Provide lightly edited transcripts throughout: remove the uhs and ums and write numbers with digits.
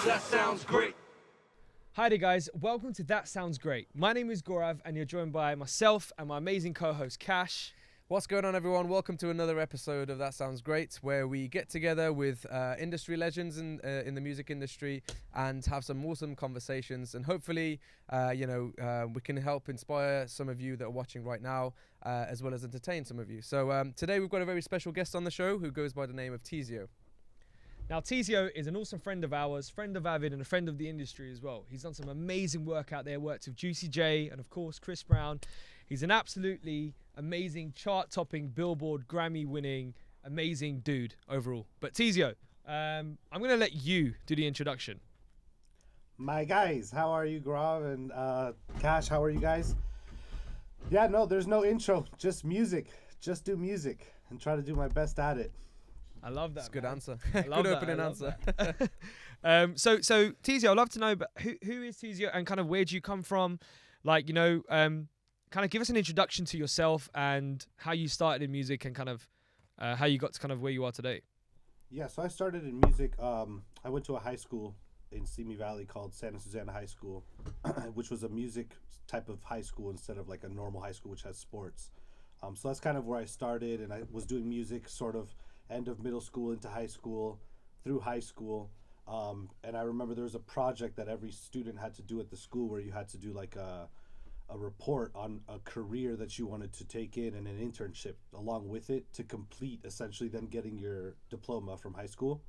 That sounds great. Hi there guys, welcome to That Sounds Great. My name is Gaurav and you're joined by myself and my amazing co-host Khash. What's going on, everyone? Welcome to another episode of That Sounds Great, where we get together with industry legends in the music industry and have some awesome conversations. And hopefully, we can help inspire some of you that are watching right now, as well as entertain some of you. So today we've got a very special guest on the show who goes by the name of Teezio. Now Teezio is an awesome friend of ours, friend of Avid and a friend of the industry as well. He's done some amazing work out there, worked with Juicy J and of course Chris Brown. He's an absolutely amazing chart-topping, Billboard, Grammy-winning, amazing dude overall. But Teezio, I'm going to let you do the introduction. My guys, how are you, Gaurav and Khash? How are you guys? Yeah, no, there's no intro, just music. Just do music and try to do my best at it. I love that. That's a good answer. Good opening answer. So Teezio, I'd love to know, but who is Teezio and kind of where do you come from? Like, kind of give us an introduction to yourself and how you started in music and kind of how you got to kind of where you are today. Yeah, so I started in music. I went to a high school in Simi Valley called Santa Susana High School, which was a music type of high school instead of like a normal high school, which has sports. So that's kind of where I started, and I was doing music sort of end of middle school into high school, through high school. And I remember there was a project that every student had to do at the school where you had to do like a report on a career that you wanted to take in and an internship along with it to complete essentially then getting your diploma from high school.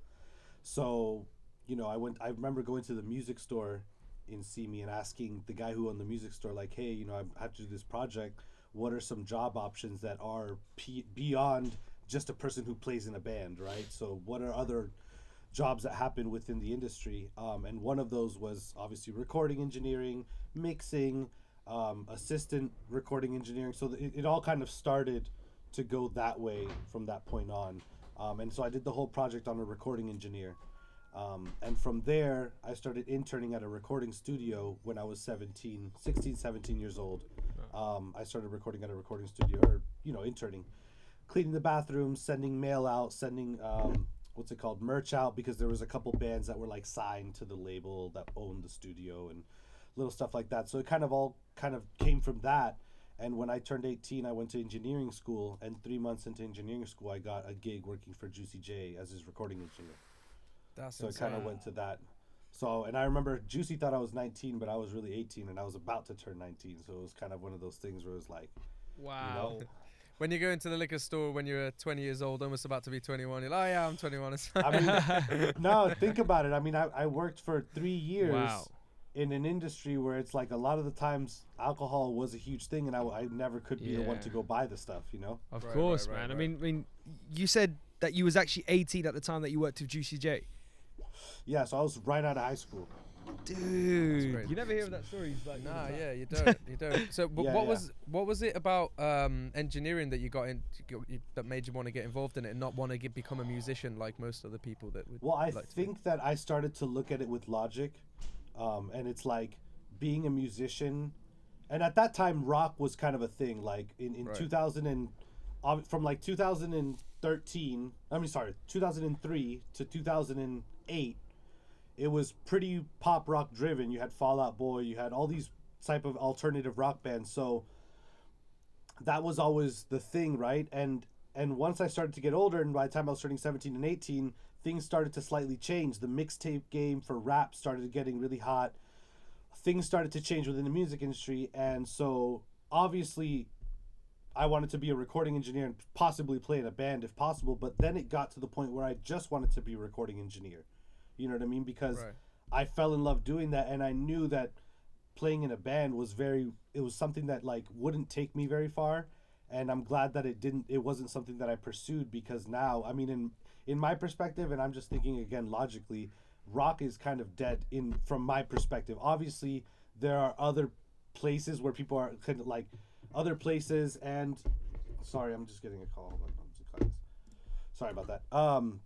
So, I remember going to the music store in Simi and asking the guy who owned the music store, like, hey, I have to do this project. What are some job options that are beyond just a person who plays in a band, right? So what are other jobs that happen within the industry? And one of those was obviously recording engineering, mixing, assistant recording engineering. So it all kind of started to go that way from that point on. And so I did the whole project on a recording engineer. And from there, I started interning at a recording studio when I was 16, 17 years old. I started recording at a recording studio, or, interning. Cleaning the bathrooms, sending mail out, sending merch out, because there was a couple bands that were like signed to the label that owned the studio and little stuff like that. So it all came from that. And when I turned 18, I went to engineering school, and 3 months into engineering school, I got a gig working for Juicy J as his recording engineer. So it kind of went to that. So, and I remember Juicy thought I was 19, but I was really 18, and I was about to turn 19. So it was kind of one of those things where it was like, wow. When you go into the liquor store when you're 20 years old, almost about to be 21, you're like, oh yeah, I'm 21. No, think about it. I mean, I worked for 3 years Wow. in an industry where it's like a lot of the times alcohol was a huge thing, and I never could be the one to go buy the stuff, Of Right, course, right, man. right. I mean, you said that you was actually 18 at the time that you worked with Juicy J. Yeah, so I was right out of high school. Dude, great. you never hear of that story. He's like, Nah, yeah, you don't. So, but Yeah, what was it about engineering that you got in that made you want to get involved in it and not want to become a musician like most other people that would? Well, I like to be? think that I started to look at it with logic, and it's like being a musician, and at that time rock was kind of a thing. Like in Right. 2000 and from like 2013, 2003 to 2008. It was pretty pop rock driven. You had Fall Out Boy, you had all these type of alternative rock bands. So that was always the thing, right? And once I started to get older, and by the time I was turning 17 and 18, things started to slightly change. The mixtape game for rap started getting really hot. Things started to change within the music industry, and so obviously I wanted to be a recording engineer and possibly play in a band if possible, but then it got to the point where I just wanted to be a recording engineer. You know what I mean? Because Right. I fell in love doing that, and I knew that playing in a band was something that like wouldn't take me very far, and I'm glad that it wasn't something that I pursued, because now, I mean, in my perspective, and I'm just thinking again logically, rock is kind of dead from my perspective. Obviously, there are other places where people are kind of like other places, and sorry, I'm just getting a call. Hold on, sorry about that.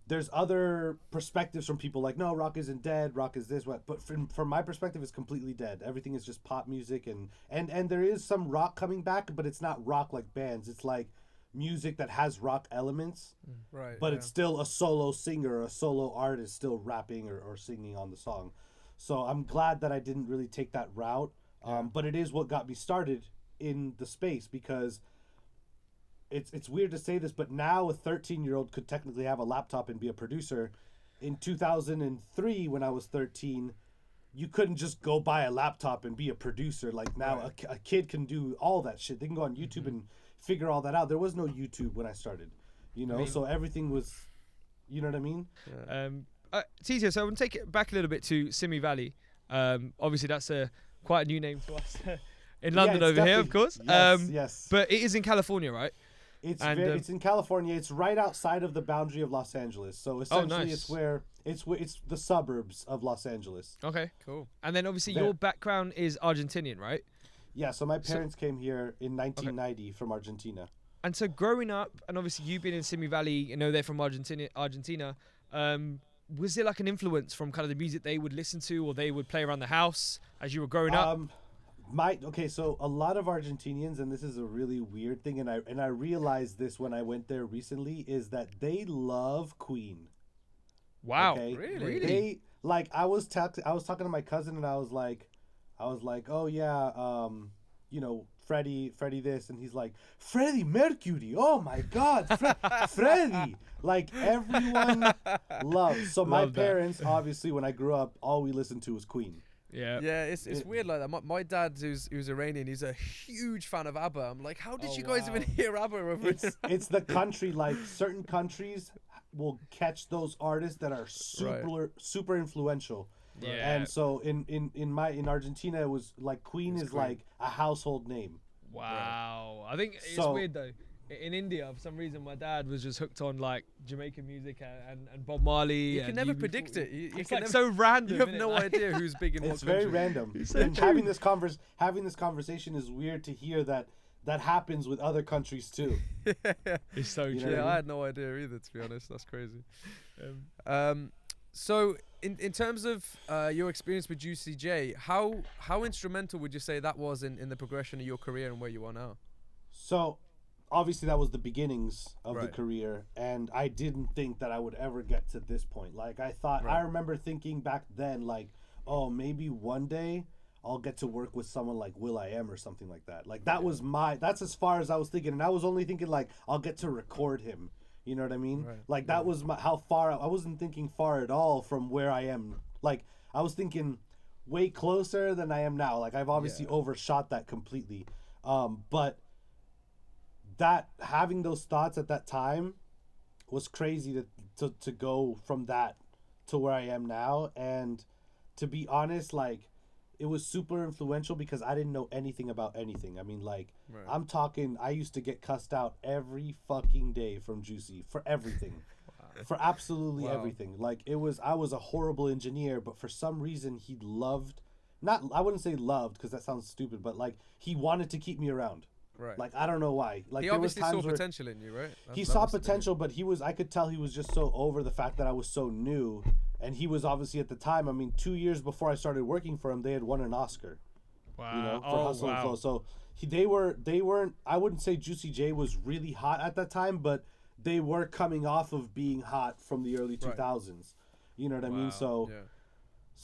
There's other perspectives from people like, no, rock isn't dead, rock is this, what. But from my perspective, it's completely dead. Everything is just pop music, and there is some rock coming back, but it's not rock like bands. It's like music that has rock elements, Right. but it's still a solo singer, a solo artist still rapping or singing on the song. So I'm glad that I didn't really take that route. But it is what got me started in the space, because it's weird to say this, but now a 13-year-old could technically have a laptop and be a producer. In 2003, when I was 13, you couldn't just go buy a laptop and be a producer. Like now, a kid can do all that shit. They can go on YouTube and figure all that out. There was no YouTube when I started, you know, so everything was, you know what I mean? Teezio, so I want to take it back a little bit to Simi Valley. Obviously, that's quite a new name to us in London over here, of course. Yes. But it is in California, right? It's in California. It's right outside of the boundary of Los Angeles. So essentially, it's the suburbs of Los Angeles. Okay, Cool. And then obviously your background is Argentinian, right? Yeah. So my parents came here in 1990 from Argentina. And so growing up, and obviously you've been in Simi Valley, you know, they're from Argentina. Was there like an influence from kind of the music they would listen to or they would play around the house as you were growing up? So a lot of Argentinians, and this is a really weird thing, and I realized this when I went there recently, is that they love Queen. Wow, okay? Really? They like I was talking to my cousin, and I was like, oh yeah, you know, Freddie this, and he's like, Freddie Mercury, oh my God, Freddie. Like everyone loves. So my parents, obviously, when I grew up, all we listened to was Queen. Yeah, it's weird like that. My dad, who's Iranian, he's a huge fan of ABBA. I'm like, how did you guys even hear ABBA over It's the country, like certain countries will catch those artists that are super influential. Yeah. And so in Argentina, it was like Queen is like a household name. Wow. I think it's weird though. In India, for some reason, my dad was just hooked on like Jamaican music and Bob Marley. You can never predict it. It's like so random. You have no idea who's big in what It's country. very random. So and true. having this conversation is weird to hear that happens with other countries too. It's so You know true. Yeah, I had no idea either, to be honest. That's crazy. So in terms of your experience with Juicy J, how instrumental would you say that was in the progression of your career and where you are now? So obviously that was the beginnings of the career, and I didn't think that I would ever get to this point. Like I remember thinking back then, like, oh, maybe one day I'll get to work with someone like will.i.am or something like that. Like that's as far as I was thinking, and I was only thinking like I'll get to record him. You know what I mean? Like that was how far I wasn't thinking far at all from where I am. Like I was thinking way closer than I am now. Like I've obviously overshot that completely. But that having those thoughts at that time was crazy to go from that to where I am now. And to be honest, like it was super influential because I didn't know anything about anything. I mean, like I'm talking, I used to get cussed out every fucking day from Juicy for everything. For absolutely everything. Like I was a horrible engineer, but for some reason I wouldn't say loved because that sounds stupid, but like he wanted to keep me around. Right. Like I don't know why. Like he obviously saw potential in you, right? He saw potential, but I could tell he was just so over the fact that I was so new, and he was obviously at the time. I mean, 2 years before I started working for him, they had won an Oscar. Wow. You know, for Hustle and Flow. So they weren't. I wouldn't say Juicy J was really hot at that time, but they were coming off of being hot from the early 2000s. You know what I mean? So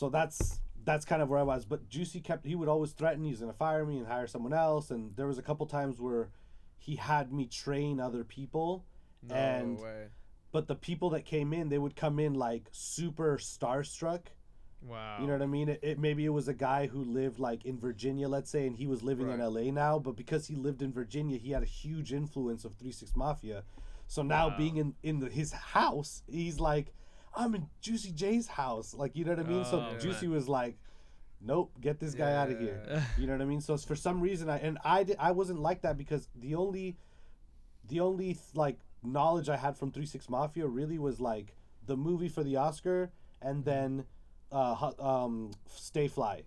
that's kind of where I was. But Juicy he would always threaten he's going to fire me and hire someone else. And there was a couple times where he had me train other people. No way. But the people that came in, they would come in like super starstruck. Wow. You know what I mean? Maybe it was a guy who lived like in Virginia, let's say, and he was living in LA now. But because he lived in Virginia, he had a huge influence of 3 6 Mafia. So now being in his house, he's like, I'm in Juicy J's house. Like, you know what I mean? So Juicy was like, nope, get this guy out of here. You know what I mean? So for some reason, I wasn't like that because the only like knowledge I had from 3 6 Mafia really was like the movie for the Oscar and then Stay Fly.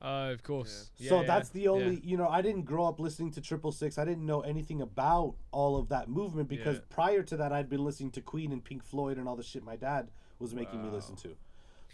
Of course. So that's the only, you know, I didn't grow up listening to 666. I didn't know anything about all of that movement because prior to that, I'd been listening to Queen and Pink Floyd and all the shit my dad was making me listen to.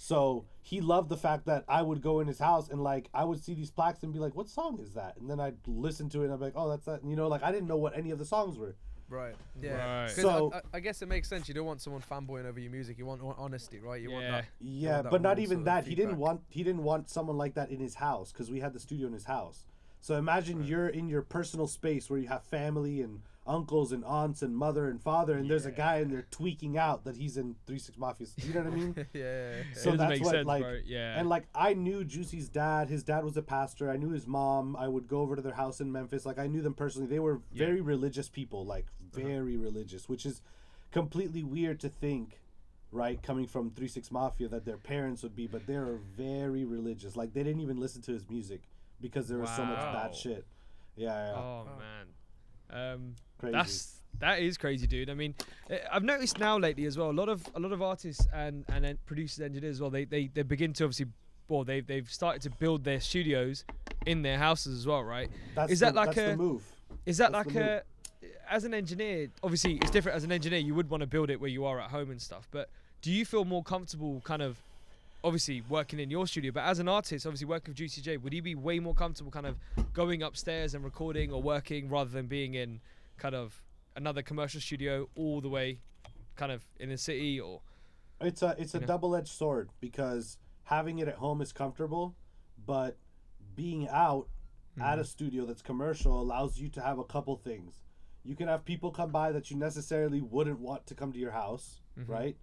So he loved the fact that I would go in his house and like I would see these plaques and be like, "What song is that?" And then I'd listen to it and I'd be like, "Oh, that's that." And, you know, like I didn't know what any of the songs were. Right. Yeah. Right. 'Cause So I guess it makes sense. You don't want someone fanboying over your music. You want honesty, right? You want Yeah. that. Yeah, want that but not raw even sort of that. He didn't feedback. want someone like that in his house because we had the studio in his house. So imagine you're in your personal space where you have family and uncles and aunts and mother and father, and there's a guy in there tweaking out that he's in 3-6 Mafia. You know what I mean? Yeah. So It doesn't that's make what sense, like, bro. Yeah. and like I knew Juicy's dad. His dad was a pastor. I knew his mom. I would go over to their house in Memphis. Like I knew them personally. They were very religious people, like very religious, which is completely weird to think, right? Coming from 3-6 Mafia, that their parents would be, but they are very religious. Like they didn't even listen to his music because there was so much Wow. bad shit. Yeah. Oh man. Crazy. That is crazy, dude. I mean, I've noticed now lately as well. A lot of artists and then producers, engineers as well. They begin to obviously, well, they've started to build their studios in their houses as well, right? That's Is that like that's a the move? Is that That's like the a, as an engineer, obviously it's different as an engineer, you would want to build it where you are at home and stuff, but do you feel more comfortable kind of, obviously working in your studio, but as an artist, obviously working with Juicy J, would you be way more comfortable kind of going upstairs and recording or working rather than being in kind of another commercial studio all the way kind of in a city? Or It's a know? double-edged sword because having it at home is comfortable, but being out at a studio that's commercial allows you to have a couple things. You can have people come by that you necessarily wouldn't want to come to your house, right?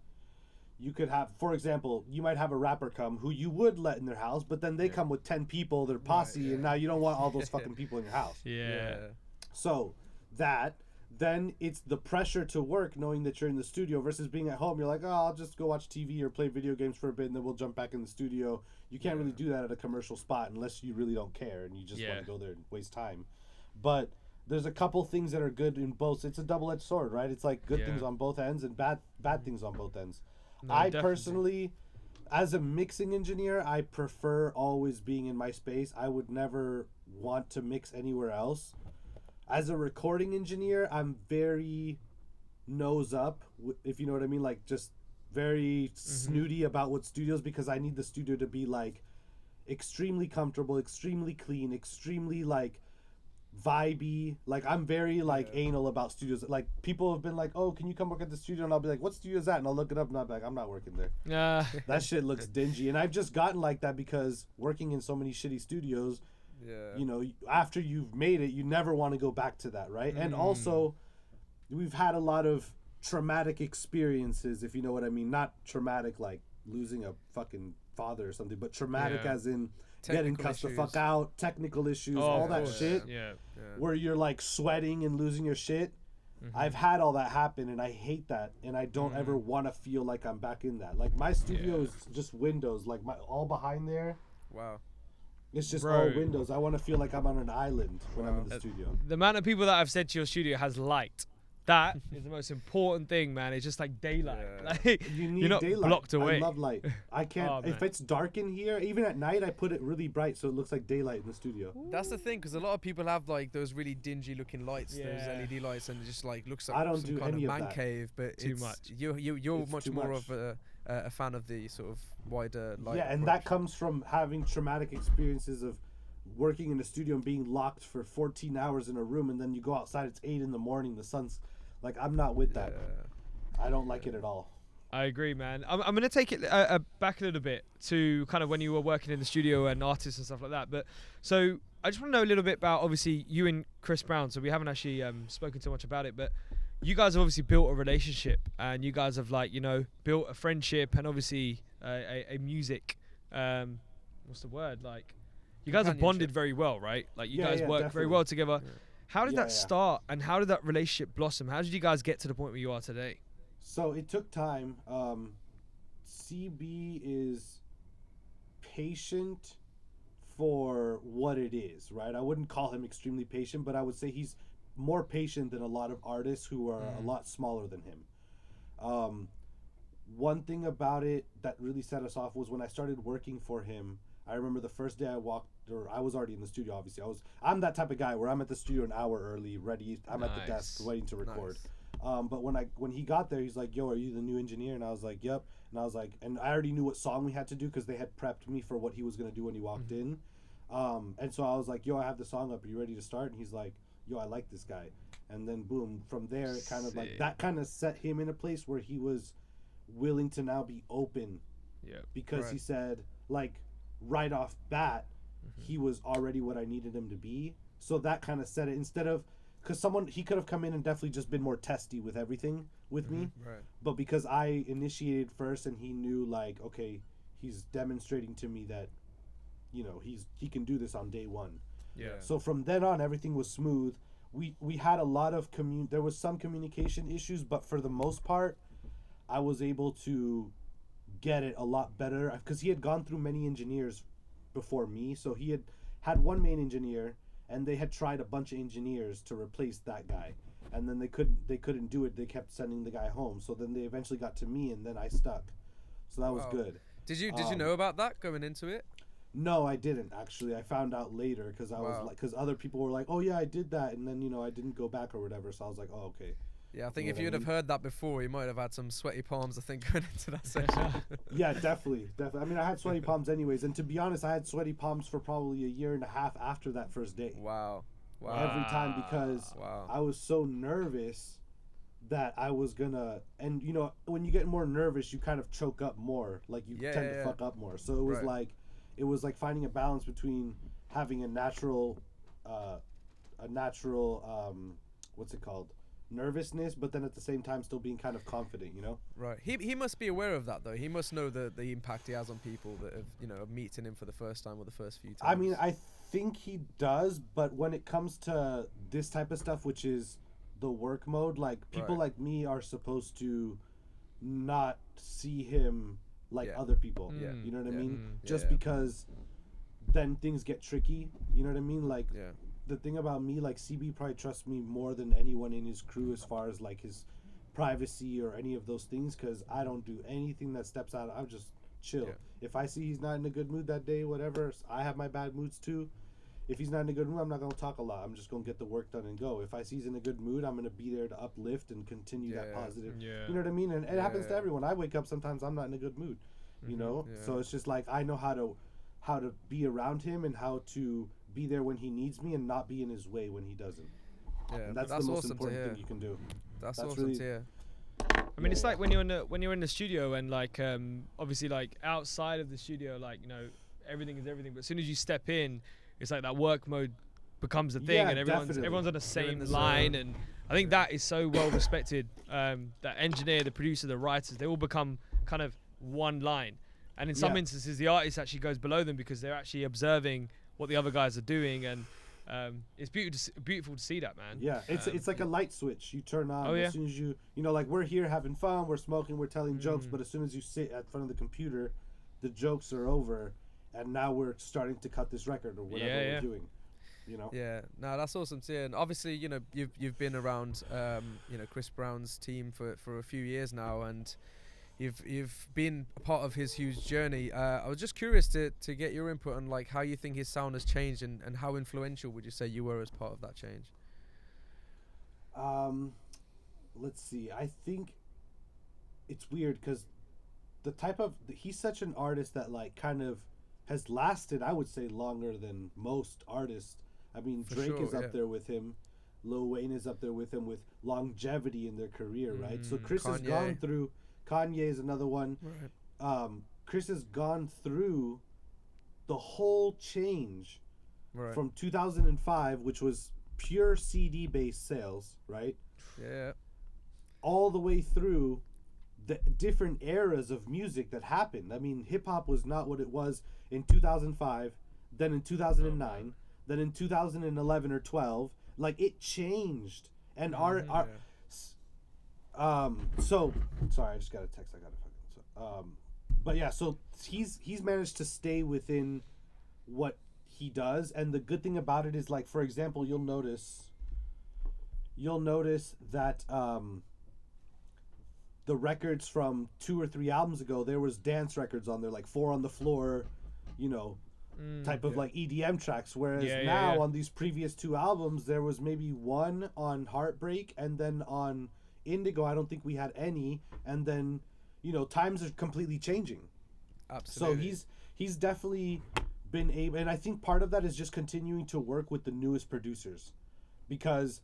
You could have, for example, you might have a rapper come who you would let in their house, but then they come with 10 people, their posse, and now you don't want all those fucking people in your house. So then it's the pressure to work knowing that you're in the studio versus being at home. You're like, oh, I'll just go watch TV or play video games for a bit and then we'll jump back in the studio. You can't really do that at a commercial spot unless you really don't care and you just want to go there and waste time. But there's a couple things that are good in both. It's a double-edged sword, right? It's like good things on both ends and bad things on both ends. No, I definitely. personally, as a mixing engineer, I prefer always being in my space. I would never want to mix anywhere else. As a recording engineer, I'm very nose up, if you know what I mean, like just very snooty about what studios, because I need the studio to be like extremely comfortable, extremely clean, extremely like vibey. Like I'm very like anal about studios. Like people have been like, oh, can you come work at the studio? And I'll be like, what studio is that? And I'll look it up and I'll be like, I'm not working there. That shit looks dingy. And I've just gotten like that because working in so many shitty studios, you know, after you've made it, you never want to go back to that, right? And also, we've had a lot of traumatic experiences, if you know what I mean. Not traumatic like losing a fucking father or something, but traumatic as in getting cussed the fuck out, technical issues, all that shit, where you're like sweating and losing your shit. I've had all that happen and I hate that, and I don't ever want to feel like I'm back in that. Like my studio is just windows, like my all behind there. Wow. It's just Bro. all windows. I want to feel like I'm on an island when I'm in the studio. The amount of people that I've said to your studio has light. That is the most important thing, man. It's just like daylight. Like, You need you're not daylight. blocked away. I love light. I can't. Oh, if man. it's dark in here, even at night, I put it really bright so it looks like daylight in the studio. That's the thing, because a lot of people have like those really dingy looking lights, those Yeah. LED lights, and it just like looks like I don't some do kind any of of man that. cave. But Too it's, much. You're It's much too more much. of a fan of the sort of wider light. Yeah, and approach. that comes from having traumatic experiences of working in a studio and being locked for 14 hours in a room, and then you go outside, it's 8 in the morning, the sun's like, I'm not with that. I don't like it at all. I agree, man. I'm going to take it back a little bit to kind of when you were working in the studio and artists and stuff like that. But so I just want to know a little bit about, obviously, you and Chris Brown. So we haven't actually spoken too much about it, but you guys have obviously built a relationship, and you guys have, like, you know, built a friendship and obviously a music, what's the word? Like, you guys have bonded very well, right? Like, you guys work very definitely. well together. Yeah. How did Yeah, that start, and how did that relationship blossom? How did you guys get to the point where you are today? So it took time. CB is patient for what it is, right? I wouldn't call him extremely patient, but I would say he's more patient than a lot of artists who are a lot smaller than him. One thing about it that really set us off was when I started working for him. I remember the first day I walked, or I was already in the studio, obviously. I'm that type of guy where I'm at the studio an hour early, ready. I'm at the desk Nice. waiting to record. But when he got there, he's like, "Yo, are you the new engineer?" And I was like, "Yep." And I was like, and I already knew what song we had to do because they had prepped me for what he was gonna do when he walked in. And so I was like, "Yo, I have the song up. Are you ready to start?" And he's like, "Yo, I like this guy." And then boom, from there it kind of like that kind of set him in a place where he was willing to now be open. Yeah. Because he said, like, right off bat, he was already what I needed him to be. So that kind of set it, instead of, because he could have come in and definitely just been more testy with everything with me. Right. But because I initiated first and he knew, like, okay, he's demonstrating to me that, you know, he can do this on day one. Yeah. So from then on, everything was smooth. We had a lot of there was some communication issues, but for the most part, I was able to get it a lot better because he had gone through many engineers before me. So he had one main engineer, and they had tried a bunch of engineers to replace that guy, and then they couldn't do it. They kept sending the guy home. So then they eventually got to me, and then I stuck. So that was good. Did you know about that going into it? No, I didn't actually. I found out later because I was like, because other people were like, "Oh yeah, I did that," and then I didn't go back or whatever. So I was like, "Oh okay." Yeah, I think if you'd have heard that before, you might have had some sweaty palms, I think, going into that session. Yeah, definitely. I mean, I had sweaty palms anyways, and to be honest, I had sweaty palms for probably a year and a half after that first day. Wow. Every time, because I was so nervous that I was gonna, and when you get more nervous, you kind of choke up more, like you tend to fuck up more. So it was like finding a balance between having a natural what's it called, nervousness, but then at the same time still being kind of confident, Right. He must be aware of that though. He must know the impact he has on people that have of meeting him for the first time or the first few times. I mean, I think he does, but when it comes to this type of stuff, which is the work mode, like people like me are supposed to not see him like other people. You know what I mean? Just because then things get tricky. You know what I mean? Like the thing about me, like CB probably trusts me more than anyone in his crew as far as like his privacy or any of those things, because I don't do anything that steps out. I'm just chill. If I see he's not in a good mood that day, whatever, I have my bad moods too. If he's not in a good mood, I'm not going to talk a lot. I'm just going to get the work done and go. If I see he's in a good mood, I'm going to be there to uplift and continue that positive. You know what I mean? And it happens to everyone. I wake up sometimes I'm not in a good mood, So it's just like I know how to be around him and how to be there when he needs me and not be in his way when he doesn't. Yeah, and that's the most awesome important thing you can do. That's awesome really, to hear. I mean, it's like when you're in the studio and like obviously like outside of the studio, like everything is everything, but as soon as you step in, it's like that work mode becomes a thing, and everyone's on the same line, and I think that is so well respected. That engineer, the producer, the writers, they all become kind of one line, and in some instances, the artist actually goes below them because they're actually observing what the other guys are doing, and it's beautiful to see that, man. Yeah, it's like a light switch you turn on as soon as you like we're here having fun, we're smoking, we're telling jokes, but as soon as you sit at front of the computer, the jokes are over, and now we're starting to cut this record or whatever we're doing. Yeah, no, that's awesome to hear. And obviously, you've been around Chris Brown's team for a few years now, and you've been a part of his huge journey. I was just curious to get your input on like how you think his sound has changed, and how influential would you say you were as part of that change? Let's see. I think it's weird because he's such an artist that like kind of has lasted, I would say, longer than most artists. I mean, Drake is up there with him. Lil Wayne is up there with him with longevity in their career, right? So Chris has gone through. Kanye is another one. Right. Chris has gone through the whole change from 2005, which was pure CD-based sales, right? Yeah. All the way through the different eras of music that happened. I mean, hip-hop was not what it was in 2005, then in 2009, then in 2011 or 12. Like, it changed. And so sorry, I just got a text. I got to fucking but yeah, so he's managed to stay within what he does, and the good thing about it is, like, for example, you'll notice that the records from 2 or 3 albums ago, there was dance records on there, like 4 on the Floor, type of like EDM tracks, whereas now on these previous 2 albums there was maybe 1 on Heartbreak, and then on Indigo, I don't think we had any. And then, you know, times are completely changing. Absolutely. So he's definitely been able, and I think part of that is just continuing to work with the newest producers, because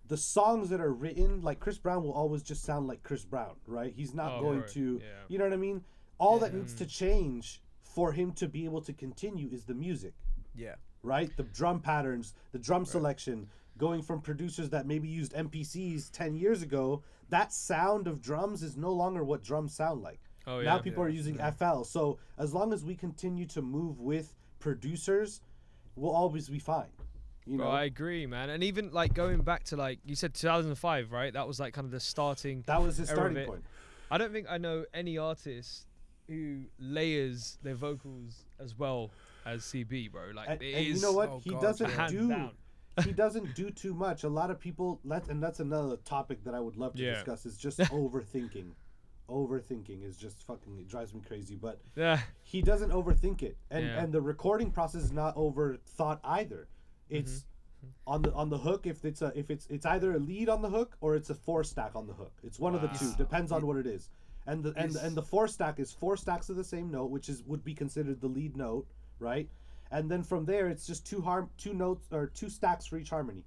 the songs that are written, like Chris Brown will always just sound like Chris Brown, right? He's not going to, you know what I mean? All that needs to change for him to be able to continue is the music. Yeah. Right? The drum patterns, the drum selection, going from producers that maybe used MPCs 10 years ago, that sound of drums is no longer what drums sound like. Now people are using FL. So as long as we continue to move with producers, we'll always be fine. You know? Bro, I agree, man. And even like going back to like you said 2005, right? That was like kind of the starting. That was his starting point. I don't think I know any artist who layers their vocals as well as CB, bro. Like and you know what? He doesn't do too much. A lot of people and that's another topic that I would love to discuss is just overthinking. Overthinking is just fucking, it drives me crazy, but he doesn't overthink it, and the recording process is not overthought either. It's on the hook. If it's either a lead on the hook or it's a 4-stack on the hook. It's one of the two, depends on what it is. And the 4-stack is 4 stacks of the same note, which would be considered the lead note, right? And then from there, it's just two notes or 2 stacks for each harmony.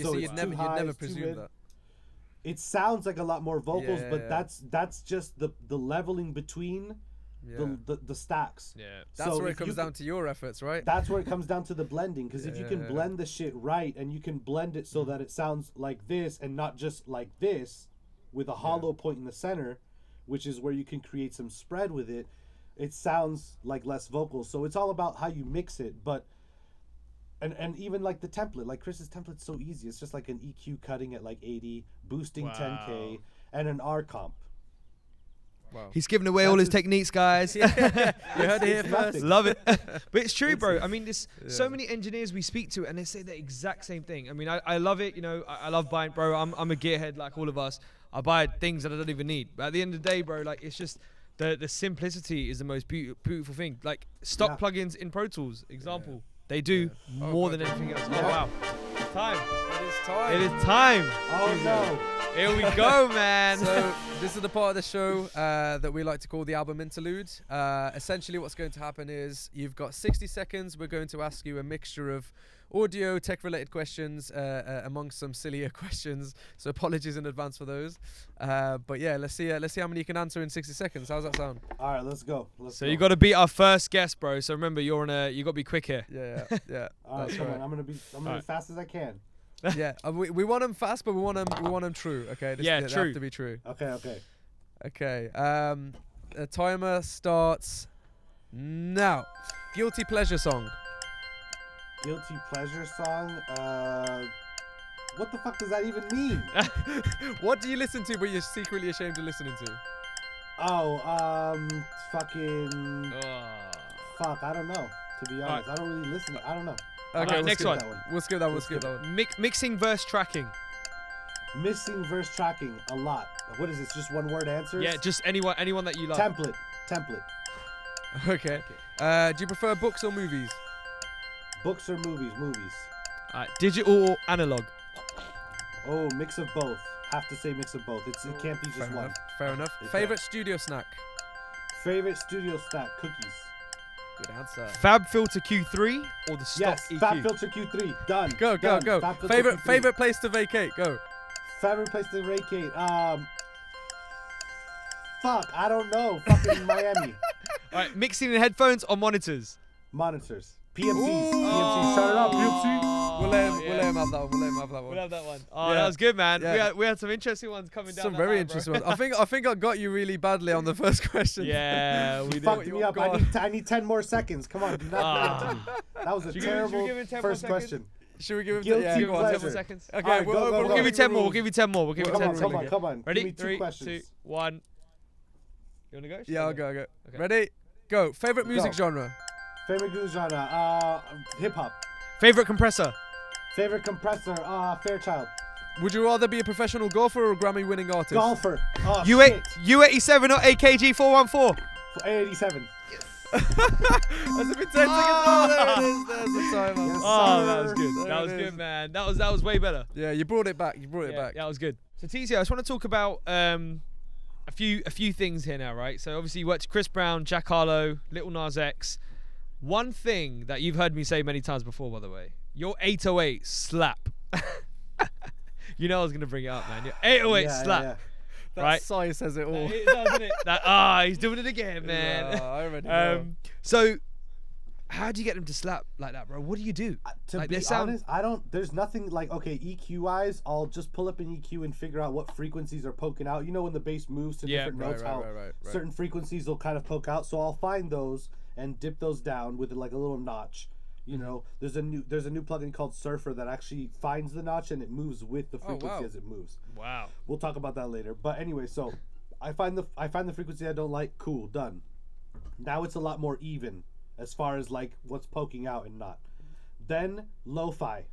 So you'd never presume that. It sounds like a lot more vocals, but that's just the leveling between the stacks. Yeah, that's where it comes down to your efforts, right? That's where it comes down to the blending, because if you can blend the shit right and you can blend it so that it sounds like this and not just like this, with a hollow point in the center, which is where you can create some spread with it, it sounds like less vocals. So it's all about how you mix it, but. And even like the template, like Chris's template's so easy. It's just like an EQ cutting at like 80, boosting 10K, and an R comp. Wow. He's giving away all his techniques, guys. You heard it here first. Love it. But it's true, bro. I mean, there's so many engineers we speak to, and they say the exact same thing. I mean, I love it. You know, I love buying, bro. I'm a gearhead like all of us. I buy things that I don't even need. But at the end of the day, bro, like it's just the simplicity is the most beautiful thing. Like stock plugins in Pro Tools, example. They do more than anything else. Oh, wow. Time. It is time. It is time. Oh, no. Here we go, man. So this is the part of the show that we like to call the album interlude. Essentially what's going to happen is you've got 60 seconds. We're going to ask you a mixture of audio, tech-related questions, amongst some sillier questions. So apologies in advance for those. But yeah, let's see how many you can answer in 60 seconds. How's that sound? All right, let's go. So you got to beat our first guest, bro. So remember, you got to be quick here. Yeah. All right, come on. I'm gonna be as fast as I can. Yeah, we want them fast, but we want them true. Okay. They true. have to be true. Okay. The timer starts now. Guilty pleasure song. Guilty pleasure song. What the fuck does that even mean? What do you listen to, but you're secretly ashamed of listening to? Fucking. Fuck, I don't know. To be honest, I don't really listen. I don't know. Okay, right, next one. We'll skip that one. Mixing verse tracking. Missing verse tracking a lot. What is this? Just one word answers? Yeah, just anyone that you like. Template. Okay. Do you prefer books or movies? Books or movies? Movies. Digital or analog? Oh, mix of both. Have to say mix of both. It can't be just one. Fair enough. Favorite studio snack? Favorite studio snack? Cookies. Good answer. Fab Filter Q3 or the stock EQ? Fab Filter Q3. Done. Go. Favorite place to vacate? Go. Favorite place to vacate? Fuck, I don't know. Fucking Miami. All right, mixing in headphones or monitors? Monitors. PMCs. PMCs. Shout it out, PMC. We'll let him have that one. We'll have that one. Oh, that was good, man. Yeah. We had some interesting ones coming down. Some very interesting ones. I think I got you really badly on the first question. Yeah, we did. Fucked me up. I need 10 more seconds. Come on, do not do that. That was a terrible first question. Should we give him Guilty 10 more pleasure. seconds? Okay, Right, We'll give you 10 more. We'll give you 10 more. We'll give you 10 more. Come on. Ready? Give me 2 3, questions. 2, 1. You want to go? Yeah, I'll go. Okay. Ready? Go. Favorite music genre? Favorite music genre? Hip hop. Favorite compressor? Favorite compressor? Fairchild. Would you rather be a professional golfer or a Grammy-winning artist? Golfer. Oh, U87 or AKG 414? 87. Has it been 10 seconds? Oh, there it is. There's the timer. Yes, Oh, sir. that was good. That was good, man. That was way better. Yeah, you brought it back. Yeah, that was good. So Teezio, I just want to talk about a few things here now, right? So obviously you worked with Chris Brown, Jack Harlow, Little Nas X. One thing that you've heard me say many times before, by the way, your 808 slap. You know I was gonna bring it up, man. Your 808 slap. Yeah. That right? sigh says it all. It does, doesn't it? He's doing it again, man. I already know. So, how do you get them to slap like that, bro? What do you do? To be honest, I don't. There's nothing like, okay, EQ wise, I'll just pull up an EQ and figure out what frequencies are poking out. You know, when the bass moves to different notes, how certain frequencies will kind of poke out. So I'll find those and dip those down with like a little notch. You know, there's a new plugin called Surfer that actually finds the notch and it moves with the frequency as it moves. Wow. We'll talk about that later. But anyway, so I find the frequency I don't like. Cool, done. Now it's a lot more even as far as like what's poking out and not. Then lo-fi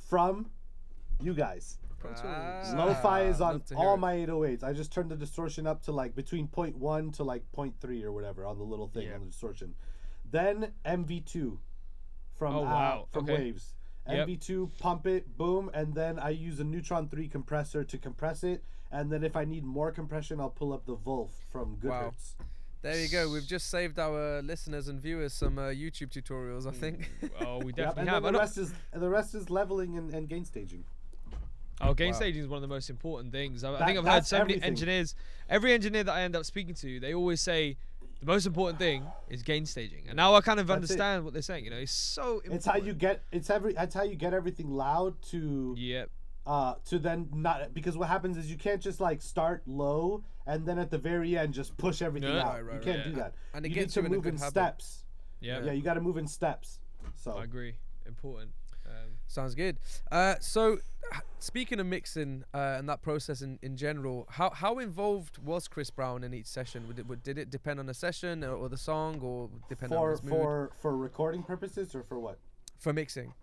from you guys. Lo-fi is on all my 808s. I just turned the distortion up to like between 0.1 to like 0.3 or whatever on the little thing on the distortion. Then MV2 from Waves. MV2, pump it, boom, and then I use a Neutron 3 compressor to compress it, and then if I need more compression, I'll pull up the Wolf from Goodhertz. There you go. We've just saved our listeners and viewers some YouTube tutorials, I think. Oh, we definitely have. And the rest is leveling and gain staging. Oh, gain staging is one of the most important things. I think I've heard so many engineers. Every engineer that I end up speaking to, they always say the most important thing is gain staging. And now I kind of understand what they're saying. You know, it's so important. It's how you get everything loud to to then not, because what happens is you can't just like start low and then at the very end just push everything out. You can't do that. And it gets to move in steps. Yeah, you got to move in steps. So I agree. Important. Sounds good. So speaking of mixing and that process in general, how involved was Chris Brown in each session? Did it depend on the session or the song, or depend on his mood? For recording purposes or for what? For mixing.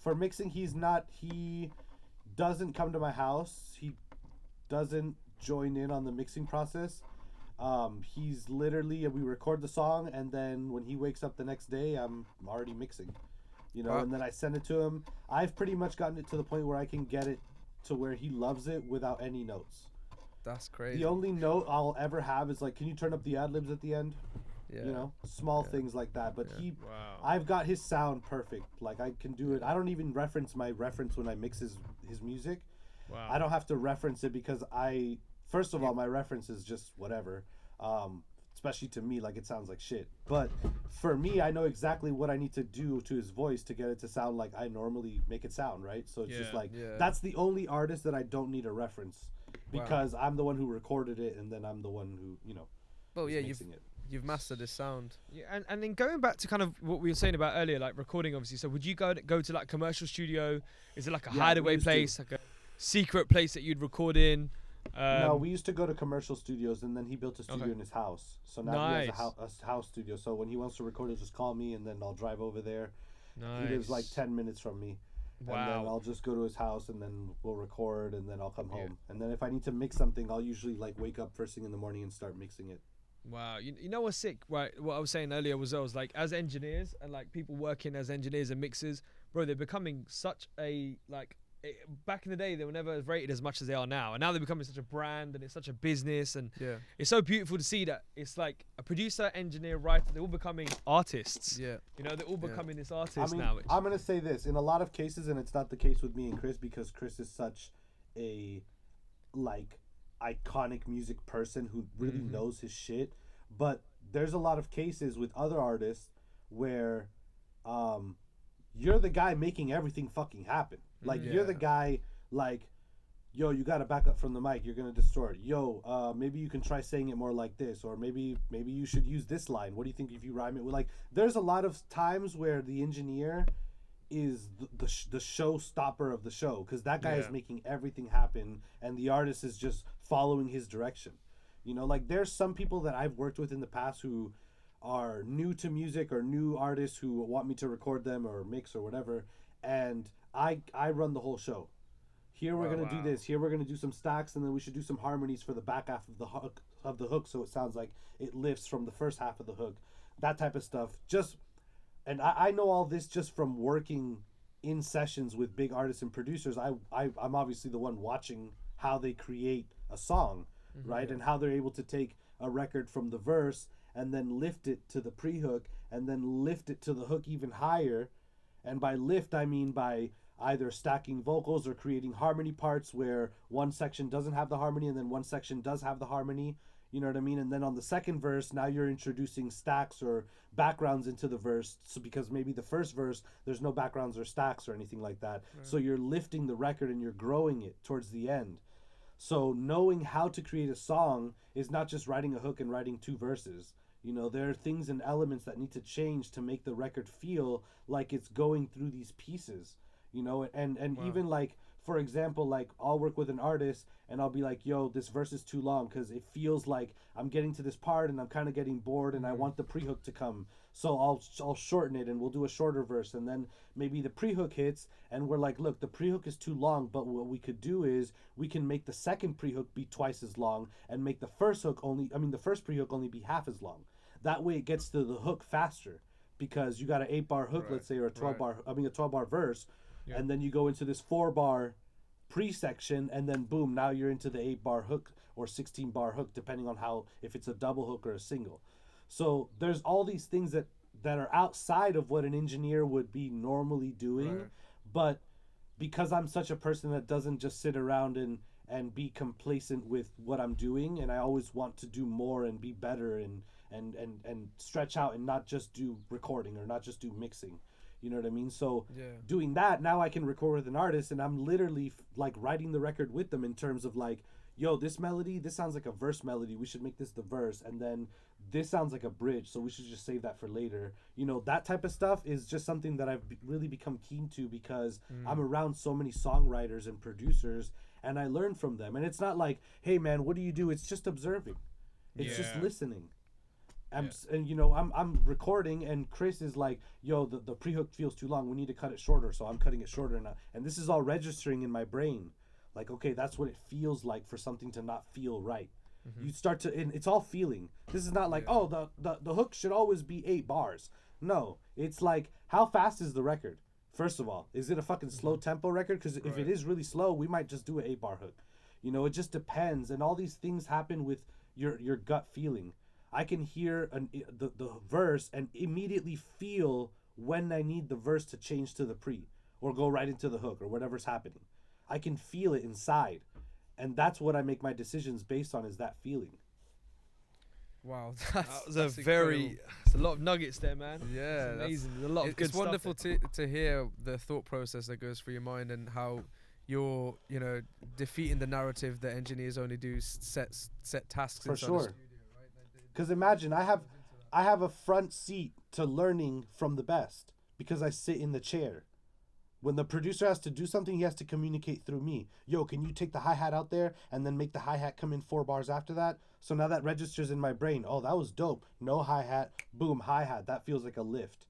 For mixing, he doesn't come to my house. He doesn't join in on the mixing process. He's literally, we record the song, and then when he wakes up the next day, I'm already mixing. You know, and then I send it to him. I've pretty much gotten it to the point where I can get it to where he loves it without any notes. That's crazy. The only note I'll ever have is like, can you turn up the ad-libs at the end? Yeah. You know, small things like that. But I've got his sound perfect. Like, I can do it. I don't even reference my reference when I mix his music. Wow. I don't have to reference it because first of all, my reference is just whatever. Especially to me, like, it sounds like shit. But for me, I know exactly what I need to do to his voice to get it to sound like I normally make it sound, right? So it's just like, that's the only artist that I don't need a reference, because I'm the one who recorded it, and then I'm the one who, you know, mixing it. You've mastered his sound. Yeah, and then going back to kind of what we were saying about earlier, like recording, obviously. So would you go to like commercial studio? Is it like a hideaway place, like a secret place that you'd record in? No, we used to go to commercial studios, and then he built a studio in his house. So now he has a house studio. So when he wants to record, he'll just call me, and then I'll drive over there. Nice. He lives like 10 minutes from me. Wow. And then I'll just go to his house, and then we'll record, and then I'll come home. And then if I need to mix something, I'll usually like wake up first thing in the morning and start mixing it. Wow, you know what's sick, right? What I was saying earlier was like, as engineers and like people working as engineers and mixers, bro, they're becoming such a back in the day they were never rated as much as they are now, and now they're becoming such a brand and it's such a business, and it's so beautiful to see that it's like a producer, engineer, writer, they're all becoming artists. You know, they're all becoming this artist now. I'm gonna say this in a lot of cases, and it's not the case with me and Chris, because Chris is such a like iconic music person who really knows his shit, but there's a lot of cases with other artists where you're the guy making everything fucking happen. Like, you're the guy, like, yo, you gotta back up from the mic, you're gonna distort. Yo, maybe you can try saying it more like this, or maybe you should use this line. What do you think if you rhyme it with, like, there's a lot of times where the engineer is the showstopper of the show, because that guy is making everything happen, and the artist is just following his direction. You know, like, there's some people that I've worked with in the past who are new to music, or new artists who want me to record them or mix or whatever, and I run the whole show. Here we're gonna do this. Here we're gonna do some stacks, and then we should do some harmonies for the back half of the hook, so it sounds like it lifts from the first half of the hook. That type of stuff. And I know all this just from working in sessions with big artists and producers. I'm obviously the one watching how they create a song, right? And how they're able to take a record from the verse and then lift it to the pre-hook and then lift it to the hook even higher. And by lift, I mean by either stacking vocals or creating harmony parts where one section doesn't have the harmony and then one section does have the harmony. You know what I mean? And then on the second verse, now you're introducing stacks or backgrounds into the verse. So because maybe the first verse, there's no backgrounds or stacks or anything like that. Right. So you're lifting the record and you're growing it towards the end. So knowing how to create a song is not just writing a hook and writing 2 verses. You know, there are things and elements that need to change to make the record feel like it's going through these pieces, you know, and wow. Even like, for example, like I'll work with an artist and I'll be like, yo, this verse is too long because it feels like I'm getting to this part and I'm kind of getting bored and I want the pre-hook to come. So I'll shorten it and we'll do a shorter verse, and then maybe the pre-hook hits and we're like, look, the pre-hook is too long, but what we could do is we can make the second pre-hook be twice as long and make the first pre-hook only be half as long. That way it gets to the hook faster because you got an 8-bar hook, right, let's say, or a 12-bar verse. Yeah. And then you go into this 4-bar pre-section, and then boom, now you're into the 8-bar hook or 16-bar hook, depending on how, if it's a double hook or a single. So there's all these things that are outside of what an engineer would be normally doing, right. But because I'm such a person that doesn't just sit around and be complacent with what I'm doing, and I always want to do more and be better and stretch out and not just do recording or not just do mixing. You know what I mean? So doing that, now I can record with an artist and I'm literally like writing the record with them in terms of like, yo, this melody, this sounds like a verse melody. We should make this the verse. And then this sounds like a bridge, so we should just save that for later. You know, that type of stuff is just something that I've really become keen to because I'm around so many songwriters and producers and I learn from them. And it's not like, hey man, what do you do? It's just observing. It's just listening. And you know, I'm recording and Chris is like, yo, the pre-hook feels too long, we need to cut it shorter, so I'm cutting it shorter now. And this is all registering in my brain, like, okay, that's what it feels like for something to not feel right. You start to, and it's all feeling. This is not like, oh, the hook should always be 8 bars. No, it's like, how fast is the record? First of all, is it a fucking slow tempo record? Because if it is really slow, we might just do an 8-bar hook. You know, it just depends, and all these things happen with your gut feeling. I can hear the verse and immediately feel when I need the verse to change to the pre or go right into the hook or whatever's happening. I can feel it inside. And that's what I make my decisions based on, is that feeling. Wow, that was a lot of nuggets there, man. Yeah, it's amazing. There's a lot of good stuff. It's wonderful to hear the thought process that goes through your mind and how you're, you know, defeating the narrative that engineers only do set tasks. For sure. Because imagine, I have a front seat to learning from the best because I sit in the chair. When the producer has to do something, he has to communicate through me. Yo, can you take the hi-hat out there and then make the hi-hat come in 4 bars after that? So now that registers in my brain. Oh, that was dope. No hi-hat, boom, hi-hat. That feels like a lift.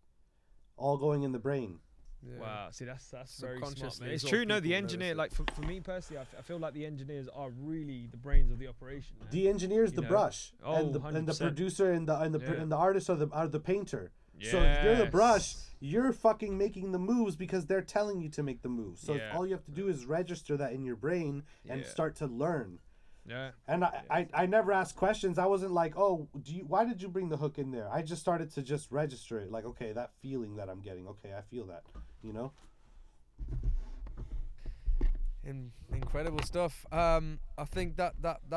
All going in the brain. Yeah. Wow, see, that's very smart, man. It's true. No, the engineer, like for me personally, I feel like the engineers are really the brains of the operation. Man. The engineer is the brush, and the producer and the artist are the painter. Yes. So if you're the brush, you're fucking making the moves because they're telling you to make the moves. So all you have to do is register that in your brain and start to learn. Yeah. And I never asked questions. I wasn't like, oh, why did you bring the hook in there? I just started to just register it. Like, okay, that feeling that I'm getting. Okay, I feel that. You know? Incredible stuff. I think that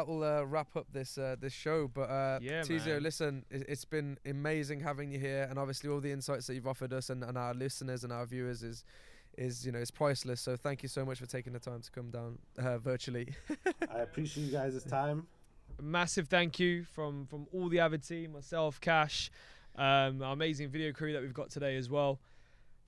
will wrap up this show. But Teezio, listen, it's been amazing having you here, and obviously all the insights that you've offered us and our listeners and our viewers is you know, it's priceless. So thank you so much for taking the time to come down virtually. I appreciate you guys' time. Massive thank you from all the Avid team, myself, Khash, our amazing video crew that we've got today as well.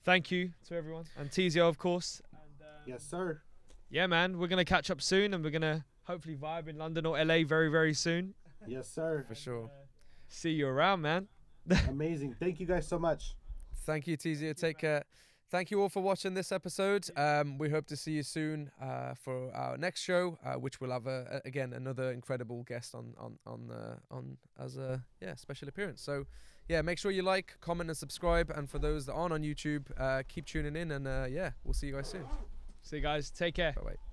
Thank you to everyone, and Teezio, of course. And, yes, sir. Yeah, man, we're going to catch up soon, and we're going to hopefully vibe in London or LA very, very soon. Yes, sir. For sure. See you around, man. Amazing. Thank you guys so much. Thank you, Teezio. Take care. Thank you all for watching this episode. We hope to see you soon for our next show, which will have again another incredible guest on as a special appearance. So make sure you like, comment, and subscribe. And for those that aren't on YouTube, keep tuning in, and we'll see you guys soon. See you guys. Take care. Bye-bye.